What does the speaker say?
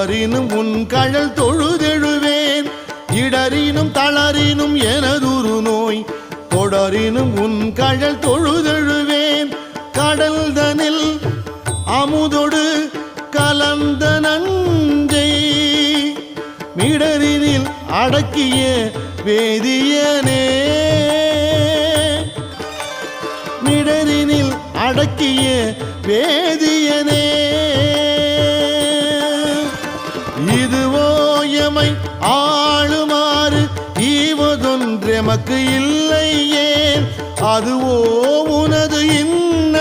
தொடரினும் உன் கழல் தொழுதெழுவேன் இடரினும் தளரினும் எனதுரு நோய் தொடரினும் உன் கழல் தொழுதெழுவேன் கடல் தனில் அமுதொடு கலந்த நஞ்சை மிடரினில் அடக்கிய வேதியனே மிடரினில் அடக்கிய வேதியனே இதுவோ எமை ஆளுமாறு ஈவதொன்றெமக்கு இல்லையே அதுவோ உனது இன்ன